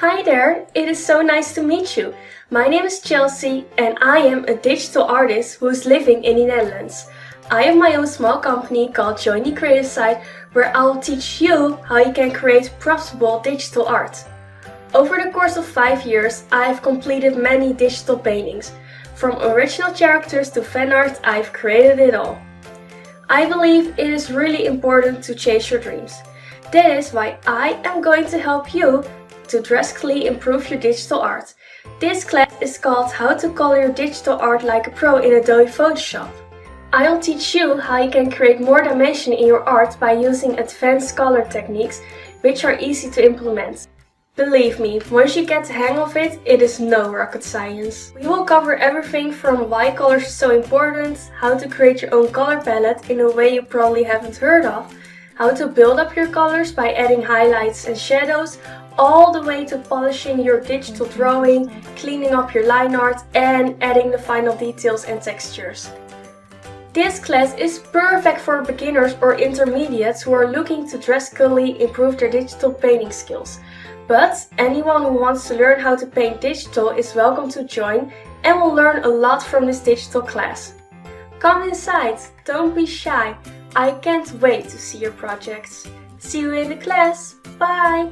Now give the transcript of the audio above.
Hi there, it is so nice to meet you. My name is Chelsea and I am a digital artist who is living in the Netherlands. I have my own small company called Join the Creative Site where I will teach you how you can create profitable digital art. Over the course of 5 years, I have completed many digital paintings. From original characters to fan art, I've created it all. I believe it is really important to chase your dreams. That is why I am going to help you to drastically improve your digital art. This class is called How to Color Your Digital Art Like a Pro in Adobe Photoshop. I'll teach you how you can create more dimension in your art by using advanced color techniques, which are easy to implement. Believe me, once you get the hang of it, it is no rocket science. We will cover everything from why colors are so important, how to create your own color palette in a way you probably haven't heard of, how to build up your colors by adding highlights and shadows, all the way to polishing your digital drawing, cleaning up your line art and adding the final details and textures. This class is perfect for beginners or intermediates who are looking to drastically improve their digital painting skills. But anyone who wants to learn how to paint digital is welcome to join and will learn a lot from this digital class. Come inside, don't be shy. I can't wait to see your projects. See you in the class. Bye!